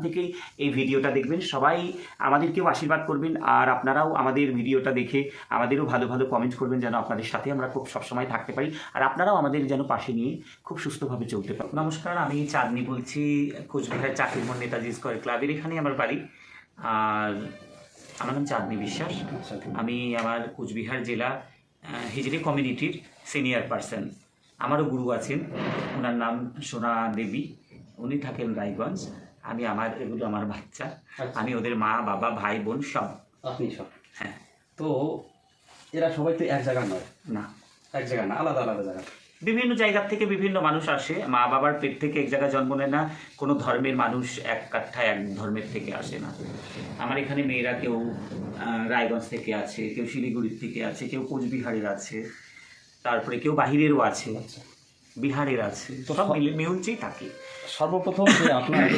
থেকেই এই ভিডিওটা দেখবেন, সবাই আমাদেরকেও আশীর্বাদ করবেন, আর আপনারাও আমাদের ভিডিওটা দেখে আমাদেরও ভালো ভালো কমেন্ট করবেন, যেন আপনাদের সাথে আমরা খুব সবসময় থাকতে পারি, আর আপনারাও আমাদের যেন পাশে নিয়ে খুব সুস্থভাবে চলতে পারি। নমস্কার, আমি চাঁদনি বলছি, কোচবিহার চাকরির মোড় নেতাজি স্কোয়ার ক্লাবের এখানেই আমার বাড়ি। আর আমার নাম চাঁদনি বিশ্বাস। আমি আমার কোচবিহার জেলা হিজড়ি কমিউনিটির সিনিয়র পার্সন। আমারও গুরু আছেন, ওনার নাম সোনা দেবী, উনি থাকেন রায়গঞ্জ। আমি এগুলো আমার বাচ্চা, আমি ওদের মা বাবা ভাই বোন সব। আপনি সব? হ্যাঁ। তো এরা সবাই তো এক জায়গার নয়? না, এক জায়গা না, আলাদা আলাদা জায়গা। বিভিন্ন জায়গা থেকে বিভিন্ন মানুষ আসে, মা বাবার পেট থেকে এক জায়গায় জন্ম নেয় না, কোনো ধর্মের মানুষ এক কাঠায় এক ধর্মের থেকে আসে না। আমার এখানে মেয়েরা কেউ রায়গঞ্জ থেকে আছে, কেউ শিলিগুড়ির থেকে আছে, কেউ কোচবিহারের আছে, তারপরে কেউ বাহিরেরও আছে, বিহারের আছে, তো সব মিলছেই থাকে। সর্বপ্রথম যে আপনার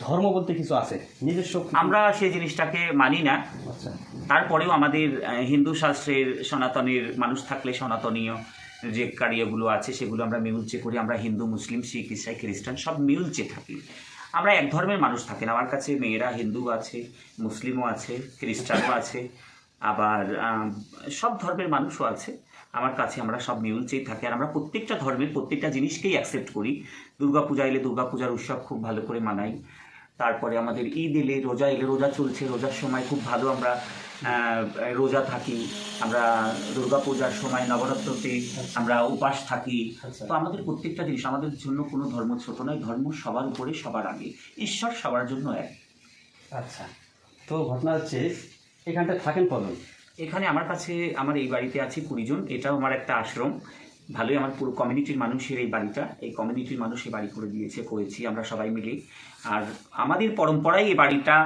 ধর্ম বলতে কিছু আছে নিজস্ব, আমরা সেই জিনিসটাকে মানি না। আচ্ছা। তারপরেও আমাদের হিন্দু শাস্ত্রের সনাতনের মানুষ থাকলে সনাতনীয় যে কারিয়াগুলো আছে সেগুলো আমরা মিলচে করি। আমরা হিন্দু, মুসলিম, শিখ, ইসাই, খ্রিস্টান সব মিলচে থাকি। আমরা এক ধর্মের মানুষ থাকি না। আমার কাছে মেয়েরা হিন্দু আছে, মুসলিমও আছে, খ্রিস্টানও আছে, আবার সব ধর্মের মানুষও আছে আমার কাছে। আমরা সব মিলচেই থাকি, আর আমরা প্রত্যেকটা ধর্মের প্রত্যেকটা জিনিসকেই অ্যাকসেপ্ট করি। দুর্গাপূজা এলে দুর্গাপূজার উৎসব খুব ভালো করে মানাই। তারপরে আমাদের ঈদ এলে, রোজা এলে, রোজা চলছে, রোজার সময় খুব ভালো আমরা রোজা থাকি। আমরা দুর্গাপূজার সময় নবরাত্রিতে আমরা উপাস থাকি। তো আমাদের প্রত্যেকটা জিনিস, আমাদের জন্য কোনো ধর্ম ছোট নয়, ধর্ম সবার উপরে সবার আগে, ঈশ্বর সবার জন্য এক। আচ্ছা। তো ঘটনা হচ্ছে এখানটা থাকেন কজন? এখানে আমার কাছে, আমার এই বাড়িতে আছে 20 জন। এটাও আমার একটা আশ্রম। ভালোই, আমার পুরো কমিউনিটির মানুষের এই বাড়িটা, এই কমিউনিটির মানুষ এই বাড়ি করে দিয়েছে, করেছি আমরা সবাই মিলে। আর আমাদের পরম্পরায় এই বাড়িটা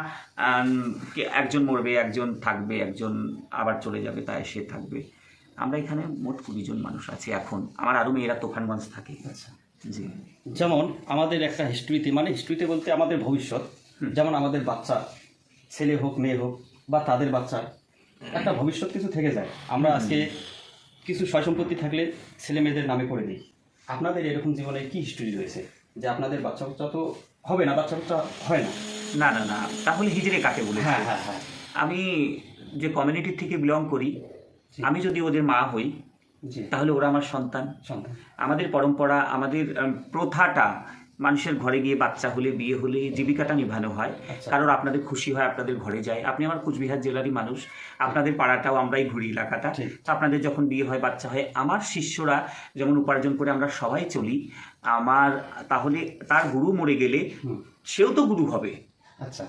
একজন মরবে, একজন থাকবে, একজন আবার চলে যাবে, তাই সে থাকবে। আমরা এখানে মোট 20 জন মানুষ আছে এখন। আমার আরও মেয়েরা তুফানগঞ্জ থাকে। আচ্ছা। জি। যেমন আমাদের একটা হিস্ট্রিতে, মানে হিস্ট্রিতে বলতে আমাদের ভবিষ্যৎ, যেমন আমাদের বাচ্চা ছেলে হোক মেয়ে হোক বা তাদের বাচ্চা, একটা ভবিষ্যৎ কিছু থেকে যায়। আমরা আজকে কিছু সয় সম্পত্তি থাকলে ছেলে মেয়েদের নামে করে দিই। আপনাদের এরকম জীবনে কি হিস্ট্রি রয়েছে যে আপনাদের বাচ্চা বাচ্চা তো হবে না, বাচ্চা বাচ্চা হয় না? না না না, তাহলে হিজড়ে কাকে বলে? হ্যাঁ হ্যাঁ হ্যাঁ। আমি যে কমিউনিটি থেকে বিলং করি, আমি যদি ওদের মা হই তাহলে ওরা আমার সন্তান। আমাদের পরম্পরা, আমাদের প্রথাটা, মানুষের ঘরে গিয়ে বাচ্চা হলে, বিয়ে হলে জীবিকাটা নিভানো হয়। কারণ আপনাদের খুশি হয়, আপনাদের ঘরে যায়। আপনি আমার কোচবিহার জেলারই মানুষ, আপনাদের পাড়াটাও আমরাই ঘুরি, এলাকাটা। তো আপনাদের যখন বিয়ে হয়, বাচ্চা হয়, আমার শিষ্যরা যেমন উপার্জন করে আমরা সবাই চলি, আমার তাহলে তার গুরু মরে গেলে সেও তো গুরু হবে। আচ্ছা।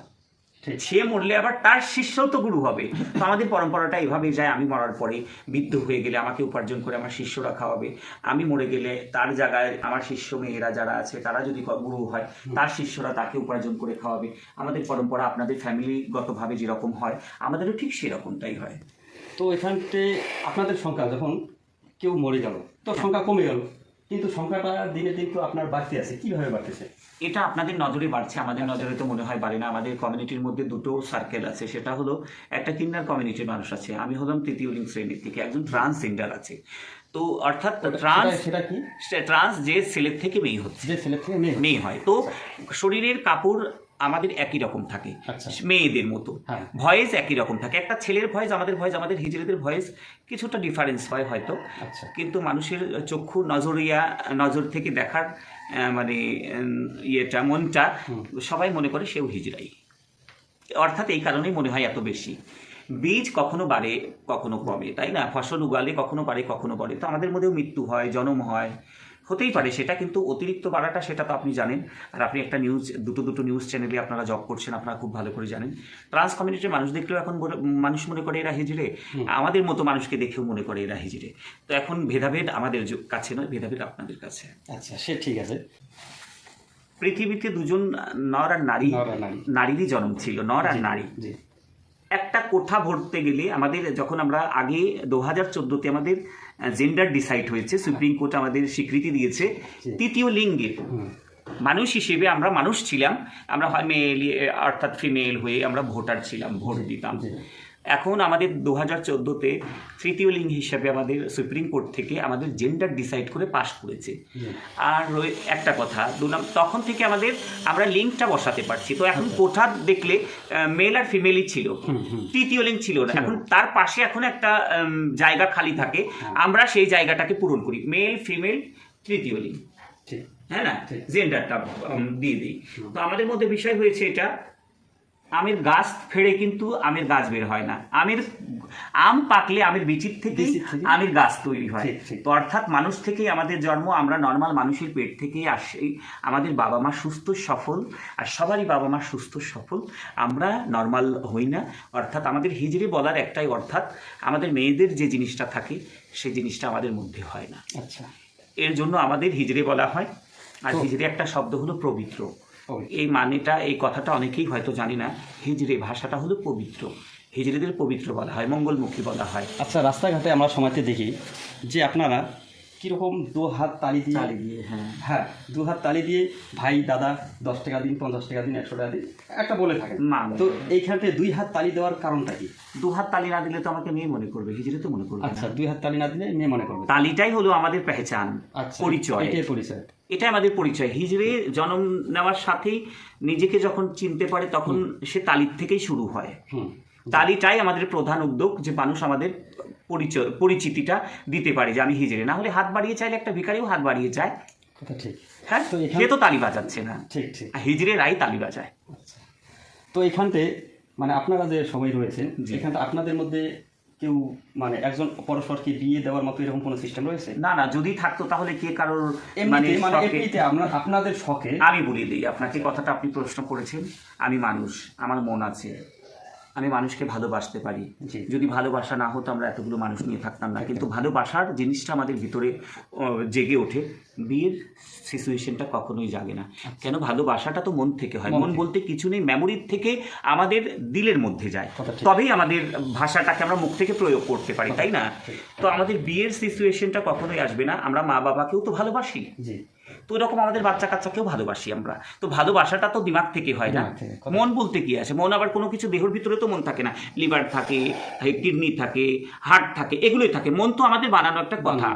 সে মরলে আবার তার শিষ্যও তো গুরু হবে। তো আমাদের পরম্পরাটা এভাবে যায়। আমি মরার পরে, বৃদ্ধ হয়ে গেলে আমাকে উপার্জন করে আমার শিষ্যরা খাওয়াবে। আমি মরে গেলে তার জায়গায় আমার শিষ্য মেয়েরা যারা আছে তারা যদি গুরু হয়, তার শিষ্যরা তাকে উপার্জন করে খাওয়াবে। আমাদের পরম্পরা আপনাদের ফ্যামিলিগতভাবে যেরকম হয়, আমাদেরও ঠিক সেরকমটাই হয়। তো এখানতে আপনাদের সংখ্যা যখন কেউ মরে গেল তো সংখ্যা কমে গেল, কিন্তু সংখ্যাটা দিনে দিন তো আপনার বাড়তে আছে, কিভাবে বাড়তেছে? এটা আপনাদের নজরে বাড়ছে, আমাদের নজরে তো মনে হয় বাড়ে না। আমাদের কমিউনিটির মধ্যে দুটো সার্কেল আছে। সেটা হলো, একটা কিন্নার কমিউনিটির মানুষ আছে, আমি হলাম তৃতীয় লিঙ্গ শ্রেণীর থেকে, একজন ট্রান্সজেন্ডার আছে। তো অর্থাৎ ট্রান্স যে ছেলের থেকে মেয়ে হচ্ছে, যে ছেলের থেকে মেয়ে হয়। তো শরীরের কাপড় আমাদের একই রকম থাকে, মেয়েদের মতো। ভয়েস একই রকম থাকে। একটা ছেলের ভয়েস, আমাদের হিজড়েদের ভয়েস কিছুটা ডিফারেন্স হয় হয়তো, কিন্তু মানুষের চক্ষু নজর থেকে দেখার মানে ইয়েটা, মনটা সবাই মনে করে সেও হিজড়াই। অর্থাৎ এই কারণেই মনে হয় এত বেশি। বীজ কখনো বাড়ে কখনো কমে, তাই না? ফসল উগালে কখনো বাড়ে কখনো বাড়ে। তো আমাদের মধ্যেও মৃত্যু হয়, জন্ম হয়, হতেই পারে সেটা, কিন্তু অতিরিক্ত বাড়াটা সেটা তো আপনি জানেন। আর আপনি একটা দুটো নিউজ চ্যানেলে আপনারা জব করছেন, আপনারা খুব ভালো করে জানেন। ট্রান্স কমিউনিটির মানুষ দেখলেও এখন মানুষ মনে করে এরা হিজড়ে, আমাদের মতো মানুষকে দেখেও মনে করে এরা হিজড়ে। তো এখন ভেদাভেদ আমাদের কাছে নয়, ভেদাভেদ আপনাদের কাছে। আচ্ছা, সে ঠিক আছে। পৃথিবীতে দুজন নর আর নারী, নারীরই জন্ম ছিল, নর আর নারী। একটা কোঠা ভরতে গেলে আমাদের, যখন আমরা আগে 2014-তে আমাদের জেন্ডার ডিসাইড হয়েছে, সুপ্রিম কোর্ট আমাদের স্বীকৃতি দিয়েছে তৃতীয় লিঙ্গের মানুষ হিসেবে আমরা মানুষ ছিলাম। আমরা হয় মেল অর্থাৎ ফিমেল হয়ে আমরা ভোটার ছিলাম, ভোট দিতাম। এখন আমাদের 2014-তে তৃতীয় লিঙ্গ হিসাবে আমাদের সুপ্রিম কোর্ট থেকে আমাদের জেন্ডার ডিসাইড করে পাশ করেছে। আর একটা কথা তখন থেকে আমরা লিঙ্কটা বসাতে পারছি। তো এখন কোঠা দেখলে মেল আর ফিমেলই ছিল, তৃতীয় লিঙ্গ ছিল না। এখন তার পাশে এখন একটা জায়গা খালি থাকে, আমরা সেই জায়গাটাকে পূরণ করি, মেল ফিমেল তৃতীয় লিঙ্গ, হ্যাঁ না, জেন্ডারটা দিয়ে দিই। তো আমাদের মধ্যে বিষয় হয়েছে এটা, আমের গাছ ফেড়ে কিন্তু আমের গাছ বের হয় না, আম পাকলে আমের বিচির থেকে আমের গাছ তৈরি হয়। তো অর্থাৎ মানুষ থেকেই আমাদের জন্ম, আমরা নর্মাল মানুষের পেট থেকেই আসি, আমাদের বাবা মা সুস্থ সফল, আর সবারই বাবা মা সুস্থ সফল, আমরা নর্মাল হই না। অর্থাৎ আমাদের হিজড়ে বলার একটাই অর্থাৎ, আমাদের মেয়েদের যে জিনিসটা থাকে সেই জিনিসটা আমাদের মধ্যে হয় না। আচ্ছা, এর জন্য আমাদের হিজড়ে বলা হয়। আর হিজড়ে একটা শব্দ হলো পবিত্র। এই মানেটা, এই কথাটা অনেকেই হয়তো জানি না। হিজড়ে ভাষাটা হলো পবিত্র, হিজড়েদের পবিত্র বলা হয়, মঙ্গলমুখী বলা হয়। আচ্ছা, রাস্তাঘাটে আমরা সময়তে দেখি যে আপনারা কীরকম 2 হাত তালি দিয়ে, হ্যাঁ 2 হাত তালি দিয়ে ভাই দাদা 10 টাকা দিন, 50 টাকা দিন, 100 টাকা দিন একটা বলে থাকেন। তো এইখানতে 2 হাত তালি দেওয়ার কারণটা কি? 2 হাত তালি না দিলে তো আমাকে মেয়ে মনে করবে, হিজড়ে তো মনে করবে। আচ্ছা, 2 হাত তালি না দিলে মেয়ে মনে করবে। তালিটাই হলো আমাদের পেহচান, পরিচয়, এটাই আমাদের পরিচয়। হিজড়ে জন্ম নেওয়ার সাথেই নিজেকে যখন চিনতে পারে তখন সে তালির থেকেই শুরু হয়। তালিটাই আমাদের প্রধান উদ্যোগ, যে মানুষ আমাদের পরিচিতিটা দিতে পারে যে আমি হিজড়ে। না হলে হাত বাড়িয়ে চাইলে একটা ভিখারিও হাত বাড়িয়ে চায়, ঠিক, হ্যাঁ, সে তো তালি বাজাচ্ছে না, ঠিক ঠিক, হিজড়েরাই তালি বাজায়। তো এখানতে মানে আপনারা যে সবাই রয়েছেন, এখানটা আপনাদের মধ্যে কেউ মানে একজন পরস্পরকে বিয়ে দেওয়ার মতো এরকম কোনো সিস্টেম রয়েছে? না না, যদি থাকতো তাহলে কে কারোর আপনাদের শখে, আমি বলে দিই আপনাকে কথাটা, আপনি প্রশ্ন করেছেন। আমি মানুষ, আমার মন আছে, আমি মানুষকে ভালোবাসতে পারি। যদি ভালোবাসা না হতো আমরা এতগুলো মানুষ নিয়ে থাকতাম না। কিন্তু ভালোবাসার জিনিসটা আমাদের ভিতরে জেগে ওঠে, বিয়ের সিচুয়েশনটা কখনোই জাগে না। কেন? ভালোবাসাটা তো মন থেকে হয়, মন বলতে কিছু নেই, মেমোরির থেকে আমাদের দিলের মধ্যে যায়, তবেই আমাদের ভাষাটাকে আমরা মুখ থেকে প্রয়োগ করতে পারি, তাই না? তো আমাদের বিয়ের সিচুয়েশনটা কখনোই আসবে না। আমরা মা বাবাকেও তো ভালোবাসি, তো এরকম আমাদের বাচ্চা কাচ্চাকেও ভালোবাসি আমরা। তো ভালোবাসাটা তো দিমাগ থেকে হয় না। মন বলতে কি আছে? মন আবার কোনো কিছু দেহের ভিতরে তো মন থাকে না, লিভার থাকে, কিডনি থাকে, হার্ট থাকে, এগুলোই থাকে। মন তো আমাদের বানানো একটা কথা।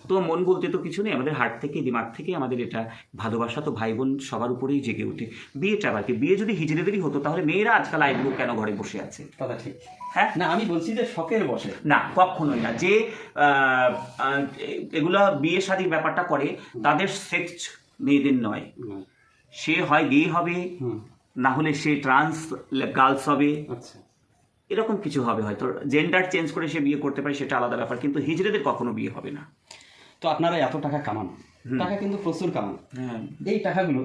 তো মন বলতে তো কিছু নেই, আমাদের হার্ট থেকে দিমাগ থেকে আমাদের এটা ভালোবাসা তো ভাই বোন সবার উপরেই জেগে ওঠে। বিয়েটা বাকি, বিয়ে যদি হিজড়েদেরই হতো তাহলে মেয়েরা আজকাল আইগুলো কেন ঘরে বসে আছে? কথা ঠিক, হ্যাঁ না, আমি বলছি যে শখের বসে না, কখনোই না। যে এগুলা বিয়ে শাদীর ব্যাপারটা করে তাদের সেক্স মেয়েদের নয়, সে হয় গে হবে, না হলে সে ট্রান্স গার্লস হবে, এরকম কিছু হবে, হয়তো জেন্ডার চেঞ্জ করে সে বিয়ে করতে পারে, সেটা আলাদা ব্যাপার। কিন্তু হিজড়েদের কখনো বিয়ে হবে না। তো আপনারা এত টাকা কামান, টাকা কিন্তু প্রচুর কামান, এই টাকাগুলো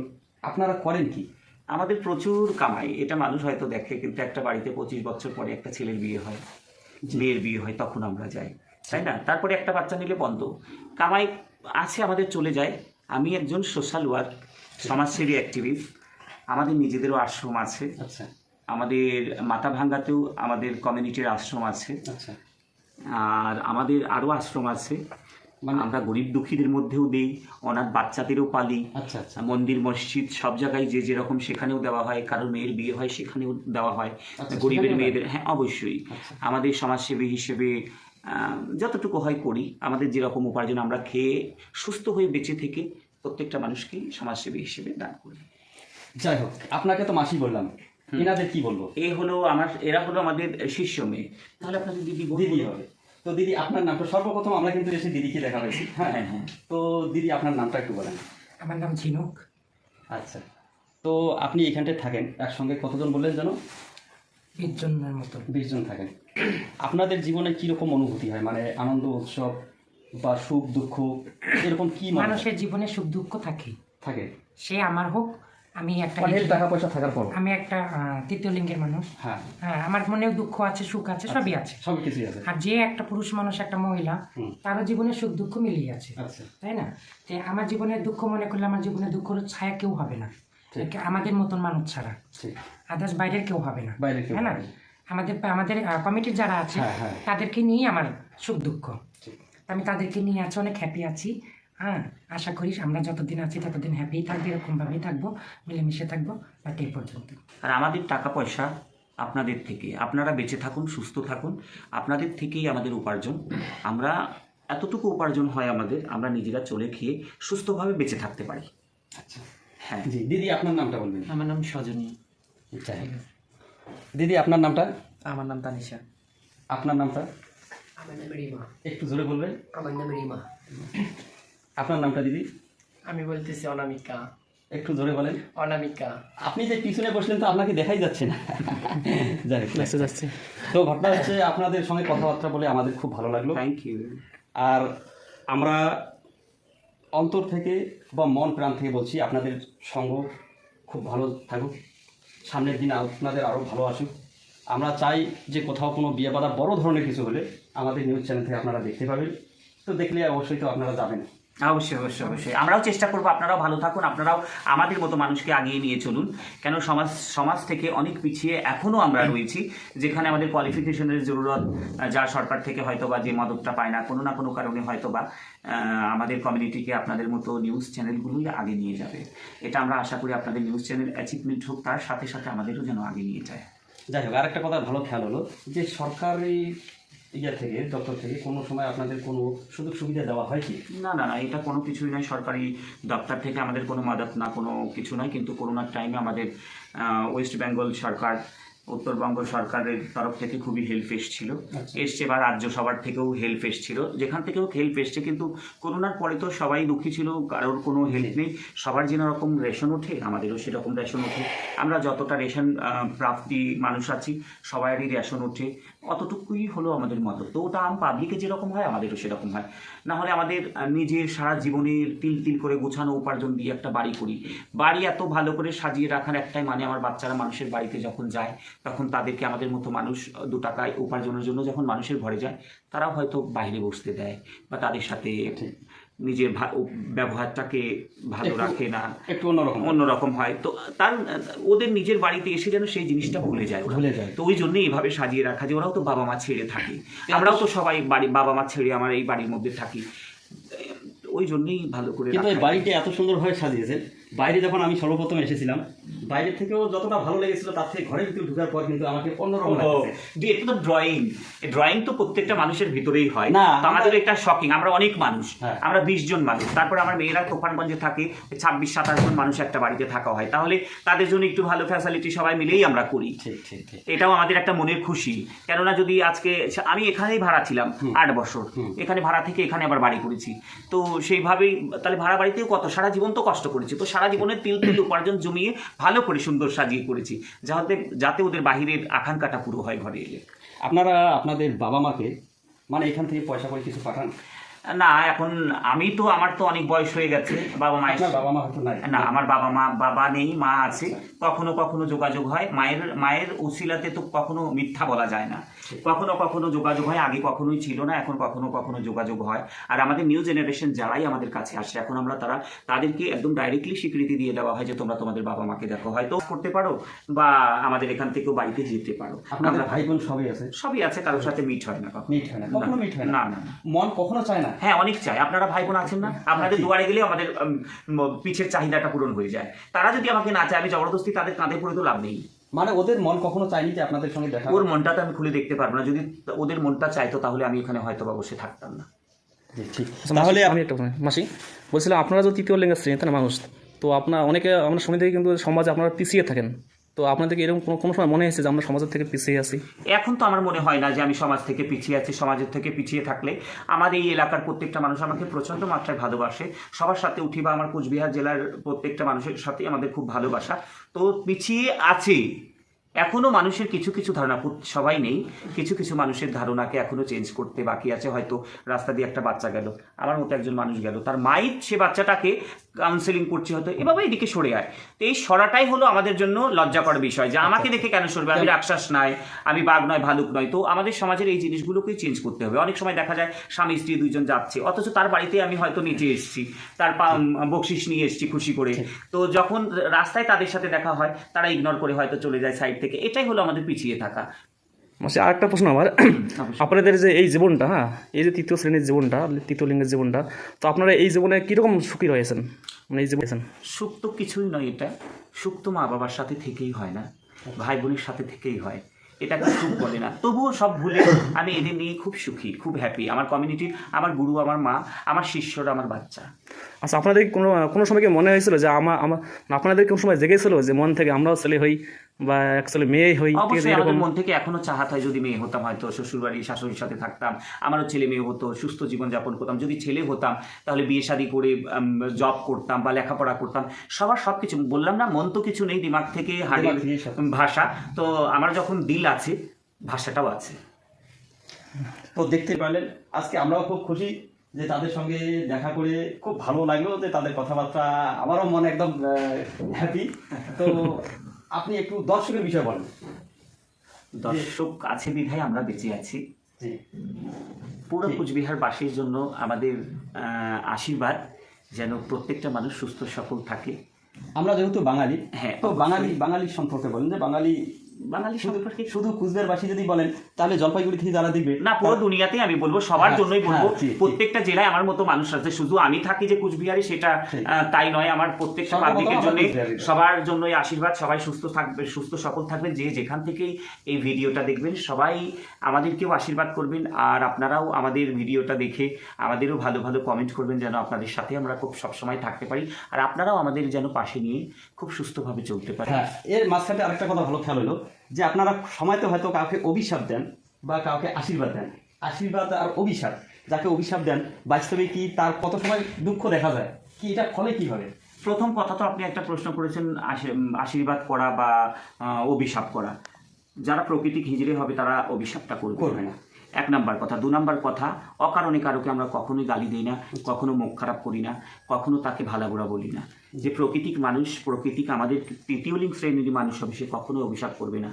আপনারা করেন কি? আমাদের প্রচুর কামাই, এটা মানুষ হয়তো দেখে, কিন্তু একটা বাড়িতে 25 বছর পরে একটা ছেলের বিয়ে হয়, মেয়ের বিয়ে হয়, তখন আমরা যাই, তাই না? তারপরে একটা বাচ্চা নিলে বন্ধ, কামাই আছে আমাদের, চলে যায়। আমি একজন সোশ্যাল ওয়ার্ক, সমাজসেবী অ্যাক্টিভিস্ট। আমাদের নিজেদেরও আশ্রম আছে, আমাদের মাথাভাঙ্গাতেও আমাদের কমিউনিটির আশ্রম আছে, আর আমাদের আরও আশ্রম আছে। আমরা গরিব দুঃখীদের মধ্যেও দিই, অনাথ বাচ্চাদেরও পালি, মন্দির মসজিদ সব জায়গায় যে যেরকম সেখানেও দেওয়া হয়, কারোর মেয়ের বিয়ে হয় সেখানেও দেওয়া হয়, গরিবের মেয়েদের, হ্যাঁ অবশ্যই। আমাদের সমাজসেবী হিসেবে যতটুকু হয় করি, আমাদের যেরকম উপার্জন আমরা খেয়ে সুস্থ হয়ে বেঁচে থেকে প্রত্যেকটা মানুষকেই সমাজসেবী হিসেবে দান করি। যাই হোক, আপনাকে তো মাসি বললাম, এনাদের কি বলবো? এরা হলো আমাদের শিষ্য মেয়ে। তাহলে আপনাদের দিদি হবে। তো দিদি, আপনার নামটা সর্বপ্রথম আমরা কিন্তু এসে দিদিকে দেখা হয়েছি। হ্যাঁ হ্যাঁ হ্যাঁ। তো দিদি, আপনার নামটা একটু বলেন। আমার নাম ঝিনুক। আচ্ছা, তো আপনি এখানটায় থাকেন, একসঙ্গে কতজন বললেন যেন? 20 জনের মতো। 20 জন থাকেন। আপনাদের জীবনে কিরকম অনুভূতি হয়, মানে আনন্দ উৎসব বা সুখ দুঃখ এরকম কি? মানুষের জীবনে সুখ দুঃখ থাকে, সে আমার হোক, আমি একটা টাকা পয়সা থাকার পর, আমি একটা তৃতীয় লিঙ্গের মানুষ, হ্যাঁ, আমার মনেও দুঃখ আছে, সুখ আছে, সবই আছে, সবকিছুই আছে। আর যে একটা পুরুষ মানুষ, একটা মহিলা, তারও জীবনে সুখ দুঃখ মিলিয়ে আছে, তাই না? যে আমার জীবনের দুঃখ মনে করলে আমার জীবনের দুঃখের ছায়া কেউ হবে না, আমাদের মতন মানুষ ছাড়া, আদার্স বাইরের কেউ হবে না, তাই না? আমাদের কমিটির যারা আছে তাদেরকে নিয়েই আমার সুখ দুঃখ, আমি তাদেরকে নিয়ে আছি, অনেক হ্যাপি আছি। হ্যাঁ, আশা করি আমরা যতদিন আছি ততদিন হ্যাপি থাকবো, এরকমভাবেই থাকবো, মিলেমিশে থাকবো, বাট এই পর্যন্ত। আর আমাদের টাকা পয়সা আপনাদের থেকে। আপনারা বেঁচে থাকুন, সুস্থ থাকুন, আপনাদের থেকেই আমাদের উপার্জন। আমরা এতটুকু উপার্জন হয় আমাদের, আমরা নিজেরা চলে খেয়ে সুস্থভাবে বেঁচে থাকতে পারি। আচ্ছা, হ্যাঁ। জি দিদি, আপনার নামটা বলবেন। আমার নাম সজনী। দিদি, আপনার নামটা? আমার নাম তানিশা। আপনার নামটা? আমার নাম রিমা। একটু জোরে বলবেন। আমার নাম রিমা। আপনার নামটা দিদি? আমি বলতেছি অনামিকা। একটু জোরে বলেন। অনামিকা। আপনি যে পিছনে বসলেন তো আপনাকে দেখাই যাচ্ছে না। যাই হোক, মেসেজ আসছে। তো ঘটনা হচ্ছে আপনাদের সঙ্গে কথাবার্তা বলে আমাদের খুব ভালো লাগলো। Thank you. আর আমরা অন্তর থেকে বা মন প্রাণ থেকে বলছি, আপনাদের সঙ্গ খুব ভালো থাকুক, সামনের দিন আপনাদের আরও ভালো আসুক। আমরা চাই যে কোথাও কোনো বিয়ে বাধা বড় ধরনের কিছু হলে আমাদের নিউজ চ্যানেল থেকে আপনারা দেখতে পাবেন। তো দেখলে অবশ্যই তো আপনারা যাবেন। অবশ্যই অবশ্যই অবশ্যই, আমরাও চেষ্টা করবো আপনারাও ভালো থাকুন, আপনারাও আমাদের মতো মানুষকে আগিয়ে নিয়ে চলুন। কেন সমাজ থেকে অনেক পিছিয়ে এখনও আমরা রয়েছি, যেখানে আমাদের কোয়ালিফিকেশনের জরুরত, যা সরকার থেকে হয়তো বা যে মদতটা পায় না, কোনো না কোনো কারণে হয়তো বা আমাদের কমিউনিটিকে আপনাদের মতো নিউজ চ্যানেলগুলোই আগে নিয়ে যাবে। এটা আমরা আশা করি আপনাদের নিউজ চ্যানেল অ্যাচিভমেন্ট হোক, তার সাথে সাথে আমাদেরও যেন আগে নিয়ে যায়। যাই হোক, আরেকটা কথা ভালো খেয়াল হলো যে সরকারি থেকে, দপ্তর থেকে কোনো সময় আপনাদের কোনো সুযোগ সুবিধা দেওয়া হয় কি? না না না, এটা কোনো কিছুই নয়। সরকারি দপ্তর থেকে আমাদের কোনো মদত না, কোনো কিছু নয়। কিন্তু করোনার টাইমে আমাদের ওয়েস্ট বেঙ্গল সরকার, উত্তরবঙ্গ সরকারের তরফ থেকে খুবই হেল্প এসেছিল, এসছে, বা রাজ্য সবার থেকেও হেল্প এসেছিল, যেখান থেকেও হেল্প এসছে। কিন্তু করোনার পরে তো সবাই দুঃখী ছিল, কারোর কোনো হেল্প নেই। সবার যেন রকম রেশন ওঠে, আমাদেরও সেরকম রেশন ওঠে। আমরা যতটা রেশন প্রাপ্তি মানুষ আছি, সবারই রেশন ওঠে, অতটুকুই হলো আমাদের মদত। তো ওটা পাবলিকে যেরকম হয় আমাদেরও সেরকম হয়। না হলে আমাদের নিজের সারা জীবনের তিল তিল করে গোছানো উপার্জন দিয়ে একটা বাড়ি করি, বাড়ি এত ভালো করে সাজিয়ে রাখার একটাই মানে, আমার বাচ্চারা মানুষের বাড়িতে যখন যায় তখন তাদেরকে আমাদের মতো মানুষ 2 টাকায় উপার্জনের জন্য যখন মানুষের ঘরে যায়, তারাও হয়তো বাইরে বসতে দেয় বা তাদের সাথে নিজের ব্যবহারটাকে ভালো রাখে না, একটু অন্যরকম হয়। তো তার ওদের নিজের বাড়িতে এসে যেন সেই জিনিসটা ভুলে যায়। তো ওই জন্যই এইভাবে সাজিয়ে রাখা, যে ওরাও তো বাবা মা ছেড়ে থাকে, আমরাও তো সবাই বাবা মা ছেড়ে আমার এই বাড়ির মধ্যে থাকি, ওই জন্যই ভালো করে। কিন্তু এই বাড়িটা এত সুন্দরভাবে সাজিয়েছেন, বাইরে যখন আমি সর্বপ্রথম এসেছিলাম, বাইরে থেকেও যতটা ভালো লেগেছিল তার থেকে ঘরের ভিতরে ঢোকার পর কিন্তু আমাকে অন্যরকম লাগছে। এটা তো ড্রয়িং তো প্রত্যেকটা মানুষের ভিতরেই হয় না, আমাদের এটা শকিং। আমরা অনেক মানুষ, আমরা 20 জন মানুষ, তারপরে আমার মেয়েরা তুফানগঞ্জে থাকে, 26-27 জন মানুষ একটা বাড়িতে থাকা হয়, তাহলে তাদের জন্য একটু ভালো ফ্যাসিলিটি সবাই মিলেই আমরা করি। এটাও আমাদের একটা মনের খুশি। কেননা যদি আজকে আমি এখানেই ভাড়া ছিলাম 8 বছর, এখানে ভাড়া থেকে এখানে আবার বাড়ি করেছি, তো সেইভাবেই তাহলে ভাড়া বাড়িতেও কত সারা জীবন তো কষ্ট করেছি, তো সারা জীবনের তিল তিল উপার্জন জমিয়ে ভালো করে সুন্দর সাজিয়ে করেছি, যাতে ওদের বাহিরের আকাঙ্ক্ষাটা পুরো হয় ঘরে এলে। আপনারা আপনাদের বাবা মাকে মানে এখান থেকে পয়সা করে কিছু পাঠান? না, এখন আমার তো অনেক বয়স হয়ে গেছে, বাবা মা হয়তো নাই। না, আমার বাবা নেই, মা আছে। কখনো কখনো যোগাযোগ হয়, মায়ের উসিলাতে তো কখনো মিথ্যা বলা যায় না, কখনো কখনো যোগাযোগ হয়, আগে কখনোই ছিল না, এখন কখনো কখনো যোগাযোগ হয়। আর আমাদের নিউ জেনারেশন যারাই আমাদের কাছে আসে, এখন আমরা তাদেরকে একদম ডাইরেক্টলি স্বীকৃতি দিয়ে দেওয়া হয় যে তোমরা তোমাদের বাবা মাকে দেখো, হয়তো করতে পারো বা আমাদের এখান থেকেও বাড়িতে যেতে পারো। আপনাদের ভাই বোন সবই আছে, কারোর সাথে মিট হয় না, না, মন কখনো চায় না। হ্যাঁ, অনেক চাই। আপনারা ভাই বোন আছেন না, আপনাদের দুয়ারে গেলে আমাদের পিছের চাহিদাটা পূরণ হয়ে যায়। তারা যদি আমাকে না চায়, আমি জবরদস্তি তাদের কাঁধে পড়ে তো লাভ নেই। মানে ওদের মন কখনো চায়নি যে আপনাদের সঙ্গে দেখা? ওর মনটা তো আমি খুলে দেখতে পারবো না। যদি ওদের মনটা চাইতো তাহলে আমি এখানে হয়তো বা বসে থাকতাম না। তাহলে আমি একটা মাসি বলছিলাম, আপনারা তো তৃতীয় লিঙ্গের শ্রেণীতে মানুষ, তো আমরা শুনে দেখি কিন্তু সমাজে আপনারা পিছিয়ে থাকেন, তো আপনাদেরকে এরকম কোনো সময় মনে হয়েছে যে আমরা সমাজের থেকে পিছিয়ে আছি? এখন তো আমার মনে হয় না যে আমি সমাজ থেকে পিছিয়ে আছি। সমাজের থেকে পিছিয়ে থাকলে আমার এই এলাকার প্রত্যেকটা মানুষ আমাকে প্রচণ্ড মাত্রায় ভালোবাসে, সবার সাথে উঠি, বা আমার কোচবিহার জেলার প্রত্যেকটা মানুষের সাথে আমাদের খুব ভালোবাসা। তো পিছিয়ে আছে এখনও মানুষের কিছু কিছু ধারণা, সবাই নেই, কিছু কিছু মানুষের ধারণাকে এখনও চেঞ্জ করতে বাকি আছে। হয়তো রাস্তা দিয়ে একটা বাচ্চা গেল, আমার মতো একজন মানুষ গেল, তার মাই সে বাচ্চাটাকে কাউন্সেলিং করছে, হয়তো এভাবে এদিকে সরে আয়। তো এই সরাটাই হলো আমাদের জন্য লজ্জাকর বিষয়, যে আমাকে দেখে কেন সরবে, আমি রাক্ষস নয়, আমি বাঘ নয়, ভালুক নয়। তো আমাদের সমাজের এই জিনিসগুলোকেই চেঞ্জ করতে হবে। অনেক সময় দেখা যায় স্বামী স্ত্রী 2 জন যাচ্ছে, অথচ তার বাড়িতে আমি হয়তো নিচে এসেছি, তার বকশিস নিয়ে এসেছি খুশি করে, তো যখন রাস্তায় তাদের সাথে দেখা হয় তারা ইগনোর করে হয়তো চলে যায় সাইড থেকে। এটাই হলো আমাদের পিছিয়ে থাকা। মাসে আরেকটা প্রশ্ন আমার, আপনাদের যে এই জীবনটা, এই যে তৃতীয় শ্রেণীর জীবনটা, তৃতীয় লিঙ্গের জীবনটা, তো আপনারা এই জীবনে কীরকম সুখী রয়েছেন? মানে এই জীবন সুখ তো কিছুই নয়, এটা সুখ তো মা বাবার সাথে থেকেই হয় না। ভাই বোনের সাথে থেকেই হয়, এটাকে সুখ বলে না। তবুও সব ভুলে আমি এদের নিয়ে খুব সুখী, খুব হ্যাপি। আমার কমিউনিটির, আমার গুরু, আমার মা, আমার শিষ্যরা, আমার বাচ্চা। আচ্ছা, আপনাদের কোনো সময় কি মনে হয়েছিল যে আপনাদের কোন সময় জেগেছিল যে মন থেকে আমরাও ছেলে হই বা অ্যাকচুয়ালি মেয়ে হই? অবশ্যই আমাদের মন থেকে এখনো চাহাত হয় যদি মেয়ে হতাম, হয়তো শ্বশুরবাড়ি শাশুড়ির সাথে থাকতাম, আমারও ছেলে মেয়ে হতো, সুস্থ জীবনযাপন করতাম। যদি ছেলে হতাম তাহলে বিয়ে শাদী করে জব করতাম বা লেখাপড়া করতাম। সবার সব কিছু, বললাম না মন তো কিছু নেই, দিমাগ থেকে হাড়ের ভাষা। তো আমার যখন দিল আছে, ভাষাটাও আছে। তো দেখতে পারলেন আজকে আমরাও খুব খুশি যে তাদের সঙ্গে দেখা করে খুব ভালো লাগলো, যে তাদের কথাবার্তা আমারও মনে একদম হ্যাপি। তো আপনি একটু দর্শকের বিষয় বলেন। দর্শক আছে বিধায় আমরা বেঁচে আছি। জি, পুরো কুচবিহারবাসীর জন্য আমাদের আশীর্বাদ যেন প্রত্যেকটা মানুষ সুস্থ সফল থাকে। আমরা যেহেতু বাঙালি, হ্যাঁ, তো বাঙালির সম্পর্কে বলেন যে বাঙালি সম্পর্কে শুধু কুচবিহারবাসী যদি বলেন তাহলে জলপাইগুড়ি থেকে যারা দেখবে, না পুরো দুনিয়াতেই আমি বলবো, সবার জন্যই বলবো। জি, জি। প্রত্যেকটা জেলায় আমার মতো মানুষ আছে, শুধু আমি থাকি যে কুচবিহারে সেটা তাই নয়। আমার প্রত্যেকটা পাবলিকের জন্য, সবার জন্যই আশীর্বাদ। সবাই সুস্থ থাকবে, সুস্থ সফল থাকবেন। যে যেখান থেকেই এই ভিডিওটা দেখবেন সবাই আমাদেরকেও আশীর্বাদ করবেন। আর আপনারাও আমাদের ভিডিওটা দেখে আমাদেরও ভালো ভালো কমেন্ট করবেন, যেন আপনাদের সাথে আমরা খুব সবসময় থাকতে পারি, আর আপনারাও আমাদের যেন পাশে নিয়ে খুব সুস্থভাবে চলতে পারি। হ্যাঁ, এর মাঝখানে আরেকটা কথা ভালো খেয়াল হলো যে আপনারা সময়তে হয়তো কাউকে অভিশাপ দেন বা কাউকে আশীর্বাদ দেন। আশীর্বাদ আর অভিশাপ, যাকে অভিশাপ দেন বাস্তবে কি তার কত সময় দুঃখ দেখা যায়, কি এটা ফলে কি হবে? প্রথম কথা তো আপনি একটা প্রশ্ন করেছেন, আশীর্বাদ করা বা অভিশাপ করা। যারা প্রকৃতিক হিজড়ে হবে তারা অভিশাপটা করবে না, এক নাম্বার কথা। দু নাম্বার কথা, অকারণে কারোকে আমরা কখনোই গালি দিই না, কখনো মুখ খারাপ করি না, কখনো তাকে ভালাগোড়া বলি না। যে প্রকৃতিক মানুষ, প্রকৃতিক আমাদের তৃতীয় লিঙ্গ শ্রেণীর মানুষ হবে, সে কখনোই অভিশাপ করবে না।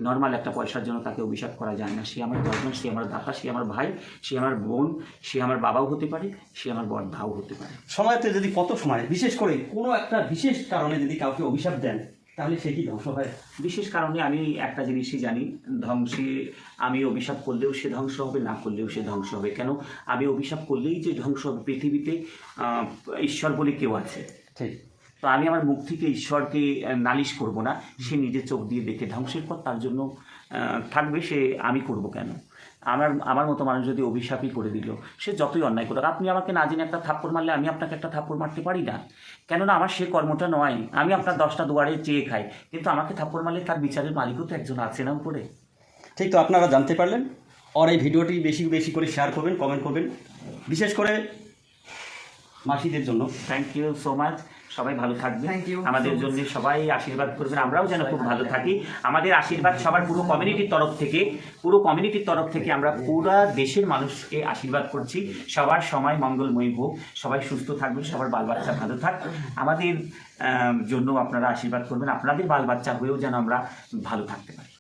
নর্মাল একটা পয়সার জন্য তাকে অভিশাপ করা যায় না। সে আমার হাজব্যান্ড, সে আমার দাতা, সে আমার ভাই, সে আমার বোন, সে আমার বাবাও হতে পারে, সে আমার বড়দাও হতে পারে। সময়তে যদি কত সময়, বিশেষ করে কোনো একটা বিশেষ কারণে যদি কাউকে অভিশাপ দেন তাহলে সে কি ধ্বংস হয়? বিশেষ কারণে আমি একটা জিনিসই জানি, ধ্বংসে আমি অভিশাপ করলেও সে ধ্বংস হবে, না করলেও সে ধ্বংস হবে। কেন? আমি অভিশাপ করলেই যে ধ্বংস হবে। পৃথিবীতে ঈশ্বর বলে কেউ আছে, ঠিক। তো আমি আমার মুখ থেকে ঈশ্বরকে নালিশ করব না। সে নিজের চোখ দিয়ে দেখে ধ্বংসের পর তার জন্য থাকবে, সে আমি করব কেন? আমার মতো মানুষ যদি অভিশাপই করে দিল, সে যতই অন্যায় করুক। আপনি আমাকে না জেনে একটা থাপ্পড় মারলে আমি আপনাকে একটা থাপ্পড় মারতে পারি না, কেননা আমার সে কর্মটা নয়। আমি আপনার 10টা দুয়ারে চেয়ে খাই, কিন্তু আমাকে থাপ্পড় মারলে তার বিচারের মালিকও তো একজন আছে না উপরে। ঠিক। তো আপনারা জানতে পারলেন। আর এই ভিডিওটি বেশি বেশি করে শেয়ার করবেন, কমেন্ট করবেন, বিশেষ করে মাসিদের জন্য। Thank you so much. সবাই ভালো থাকবেন, আমাদের জন্য সবাই আশীর্বাদ করবেন, আমরাও যেন খুব ভালো থাকি। আমাদের আশীর্বাদ সবার পুরো কমিউনিটির তরফ থেকে আমরা পুরো দেশের মানুষকে আশীর্বাদ করছি। সবার সময় মঙ্গলময় হোক, সবাই সুস্থ থাকবেন, সবার বাল বাচ্চা ভালো থাক। আমাদের জন্য আপনারা আশীর্বাদ করবেন, আপনাদের বাল বাচ্চা হয়েও যেন আমরা ভালো থাকতে পারি।